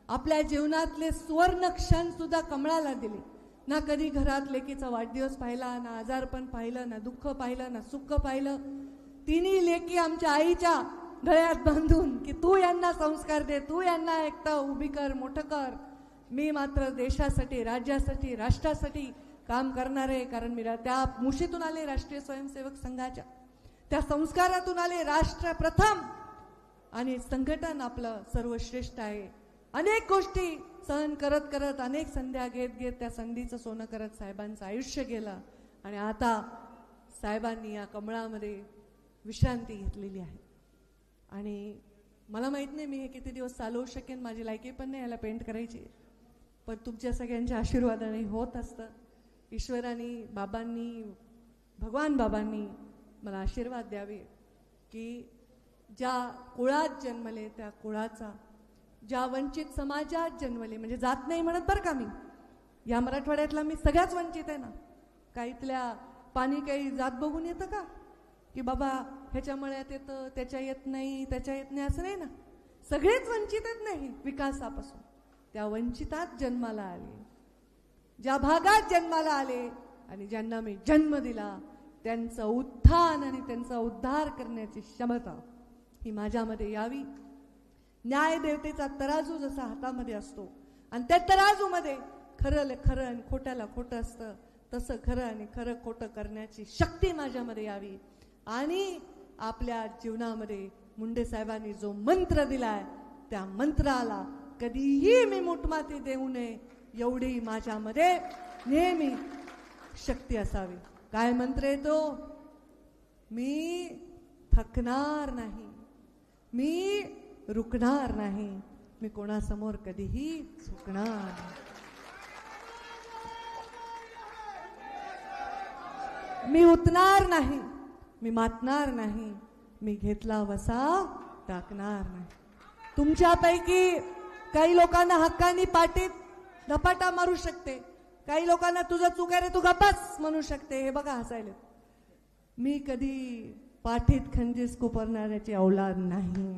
आपल्या जीवनातले सुवर्ण क्षण सुद्धा कमळाला दिले. ना कधी घरात लेकीचा वाढदिवस पाहिला, ना आजारपण पाहिलं, ना दुःख पाहिलं, ना सुख पाहिलं. तिन्ही लेकी आमच्या आईच्या गळ्यात बांधून की तू यांना संस्कार दे, तू यांना एकटा उभी कर, मोठं कर. मी मात्र देशासाठी, राज्यासाठी, राष्ट्रासाठी काम करणार आहे. कारण मी त्या मुशीतून आले, राष्ट्रीय स्वयंसेवक संघाच्या त्या संस्कारातून आले. राष्ट्र प्रथम आणि संघटन आपलं सर्वश्रेष्ठ आहे. अनेक गोष्टी सहन करत करत, अनेक संध्या घेत घेत त्या संधीचं सोनं करत साहेबांचं आयुष्य गेलं. आणि आता साहेबांनी या कमळामध्ये विश्रांती घेतलेली आहे. आणि मला माहीत नाही मी हे किती दिवस चालवू शकेन, माझी लायकी पण नाही याला पेंट करायची, पण तुमच्या सगळ्यांच्या आशीर्वादाने होत असतं. ईश्वराने, बाबांनी, भगवान बाबांनी मला आशीर्वाद द्यावे की ज्या कुळात जन्मले त्या कुळाचा, ज्या वंचित समाजात जन्मले, म्हणजे जात नाही म्हणत बरं का, मी या मराठवाड्यातला मी सगळ्याच वंचित आहे ना. काहीतल्या पाणी काही जात बघून येतं का की बाबा ह्याच्या मळ्यात येतं त्याच्या येत नाही, त्याच्या येत नाही, असं नाही ना. सगळेच वंचित आहेत नाही विकासापासून. त्या वंचितात जन्माला आले, ज्या भागात जन्माला आले आणि ज्यांना मी जन्म दिला त्यांचं उत्थान आणि त्यांचा उद्धार करण्याची क्षमता ही माझ्यामध्ये यावी. न्याय देवतेचा तराजू जसा हातामध्ये असतो आणि त्या तराजूमध्ये खरं खरं आणि खोट्याला खोटं असतं, तसं खरं आणि खरं खोटं करण्याची शक्ती माझ्यामध्ये यावी. आणि आपल्या जीवनामध्ये मुंडे साहेबांनी जो मंत्र दिलाय त्या मंत्राला कधीही मी मुठमाती देऊ नये एवढी माझ्यामध्ये नेहमी शक्ती असावी. काय मंत्र आहे तो? मी थकणार नाही, मी रुकणार नाही, मी कोणासमोर कधीही झुकणार नाही, मी उतणार नाही, मी मातणार नाही, मी घेतला वसा टाकणार नाही. तुमच्यापैकी काही लोकांना हक्कानी पाठीत धपाटा मारू शकते, काही लोकांना तुझं चुक आहे रे तू गप्पाच म्हणू शकते. हे बघा हसायले. मी कधी पाठीत खंजीस कुपरणाऱ्याची औलाद नाही.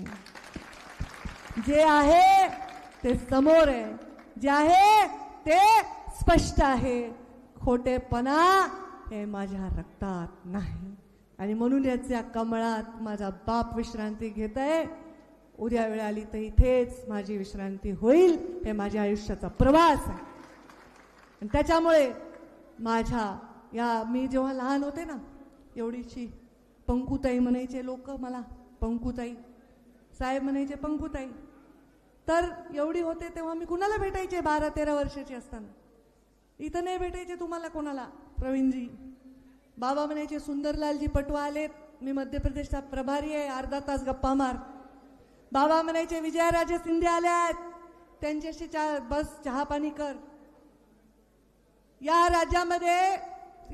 जे आहे ते समोर आहे, जे आहे ते स्पष्ट आहे. खोटेपणा हे माझ्या रक्तात नाही. आणि म्हणून याच्या कमळात माझा बाप विश्रांती घेत आहे. उद्या वेळ आली तर इथेच माझी विश्रांती होईल. हे माझ्या आयुष्याचा प्रवास आहे. आणि त्याच्यामुळे माझ्या मी जेव्हा लहान होते ना, एवढीशी पंकुताई म्हणायचे लोक मला, पंकुताई साहेब म्हणायचे पंकुताई. तर एवढी होते तेव्हा मी कुणाला भेटायचे 12-13 वर्षाची असताना. इथं नाही भेटायचे तुम्हाला कोणाला. प्रवीणजी बाबा म्हणायचे सुंदरलालजी पटवा आलेत, मी मध्य प्रदेशचा प्रभारी आहे, अर्धा तास गप्पा मार. बाबा म्हणायचे विजयाराजे शिंदे आल्यात, त्यांच्याशी बस चहा पाणी कर. या राज्यामध्ये,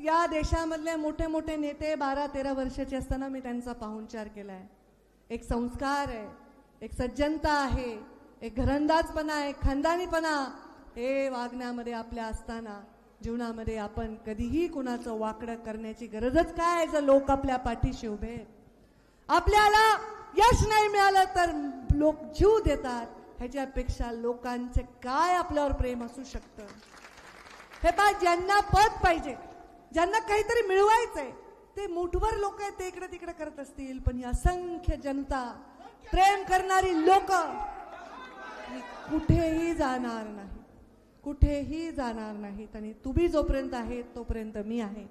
या देशामधले मोठे मोठे नेते 12-13 वर्षाचे असताना मी त्यांचा पाहुणचार केलाय. एक संस्कार आहे, एक सज्जनता आहे, एक घरंदाजपणा आहे, खानदानीपणा हे वागण्यामध्ये आपल्या असताना जीवनामध्ये आपण कधीही कुणाचं वाकडं करण्याची गरजच काय, जर लोक आपल्या पाठीशी उभे आहेत. आपल्याला यश नाही मिळालं तर लोक जीव देतात, ह्याच्यापेक्षा लोकांचे काय आपल्यावर प्रेम असू शकतं. हे पहा, ज्यांना पद पाहिजे, ज्यांना काहीतरी मिळवायचंय, ते मुठभर लोक आहेत, ते इकडे तिकडे करत असतील, पण ही असंख्य जनता, प्रेम करणारी लोक कुठेही जाणार नाही, कुठेही जाणार नाहीत. आणि तुम्ही जोपर्यंत आहेत तोपर्यंत मी आहे.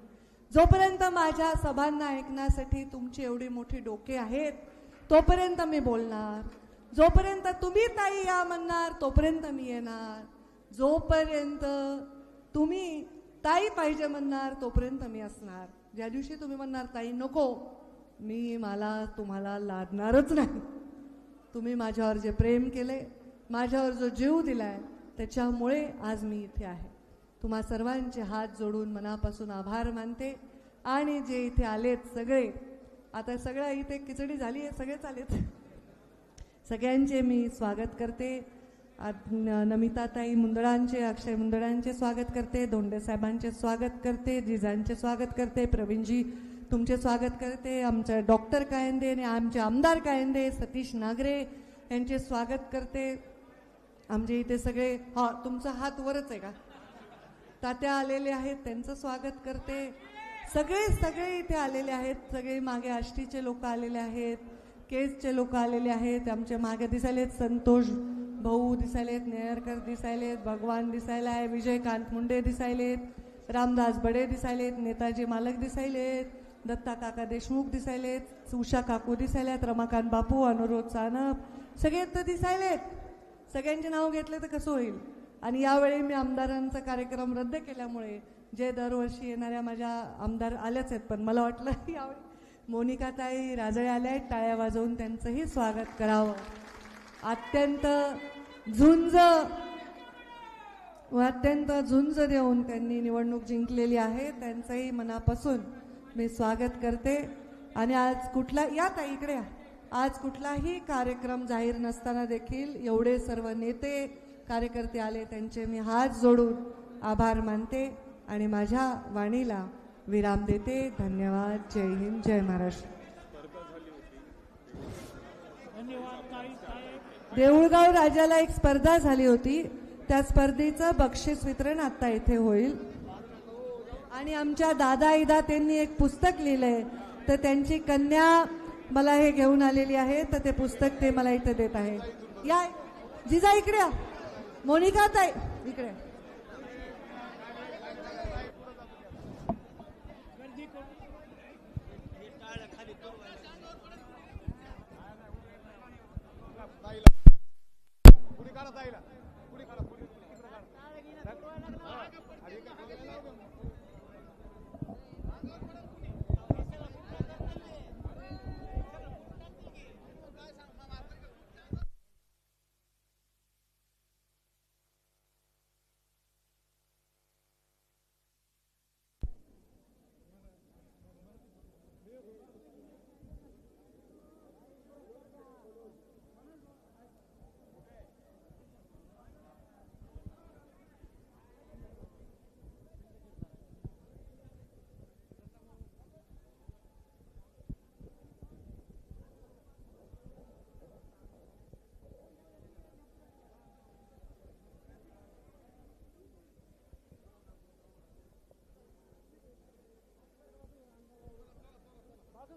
जोपर्यंत माझ्या सभांना ऐकण्यासाठी तुमची एवढी मोठी डोके आहेत तोपर्यंत मी बोलणार. जोपर्यंत तुम्ही ताई या म्हणणार तोपर्यंत मी येणार. जोपर्यंत तुम्ही ताई पाहिजे म्हणणार तोपर्यंत मी असणार. ज्या दिवशी तुम्ही म्हणणार ताई नको, मला तुम्हाला लादणारच नाही. तुम्ही माझ्यावर जे प्रेम केले, माझ्यावर जो जीव दिलाय, त्याच्यामुळे आज मी इथे आहे. तुम्हा सर्वांचे हात जोडून मनापासून आभार मानते. आणि जे इथे आलेत सगळे, आता सगळं इथे खिचडी झाली आहे, सगळेच आलेत, सगळ्यांचे मी स्वागत करते. नमिताताई मुंदडांचे, अक्षय मुंदडांचे स्वागत करते, धोंडे साहेबांचे स्वागत करते, जिजांचे स्वागत करते, प्रवीणजी तुमचे स्वागत करते, आमचे डॉक्टर कायंदे आणि आमचे आमदार कायंदे सतीश नागरे यांचे स्वागत करते. आमचे इथे सगळे, तुमचा हात वरच आहे का, तात्या आलेले आहेत, त्यांचं स्वागत करते. सगळे इथे आलेले आहेत. सगळे मागे आष्टीचे लोक आलेले आहेत, केसचे लोक आलेले आहेत. आमच्या मागे दिसायलेत संतोष भाऊ दिसायलेत, नेयरकर दिसायलेत, भगवान दिसायला, विजयकांत मुंडे दिसायलेत, रामदास बडे दिसायलेत, नेताजी मालक दिसायलेत, दत्ता काका देशमुख दिसायलेत, उषा काकू दिसायलेत, रमाकांत बापू, अनुरोध सानप, सगळे तर दिसायलेत. सगळ्यांचे नाव घेतले तर कसं होईल. आणि यावेळी मी आमदारांचा कार्यक्रम रद्द केल्यामुळे, जे दरवर्षी येणाऱ्या माझ्या आमदार आल्याच आहेत, पण मला वाटलं यावेळी मोनिकाताई राजळे आल्या आहेत, टाळ्या वाजवून त्यांचंही स्वागत करावं. अत्यंत झुंज देऊन त्यांनी निवडणूक जिंकलेली आहे. त्यांचंही मनापासून मी स्वागत करते. आणि आज या ताई इकडे या. आज कुठलाही कार्यक्रम जाहीर नसताना देखील एवढे सर्व नेते कार्यकर्ते आले, त्यांचे मी हात जोडून आभार मानते आणि माझ्या वाणीला विराम देते. धन्यवाद. जय हिंद, जय महाराष्ट्र. देऊळगाव राजाला एक स्पर्धा झाली होती, त्या स्पर्धेचं बक्षीस वितरण आता इथे होईल. आणि आमच्या दादा इदा त्यांनी एक पुस्तक लिहिलंय, तर त्यांची कन्या मला हे घेऊन आलेली आहे, तर ते पुस्तक ते मला इथे देत आहे. या जिजा इकडे या. मोनिका ताई इकडे. बाजू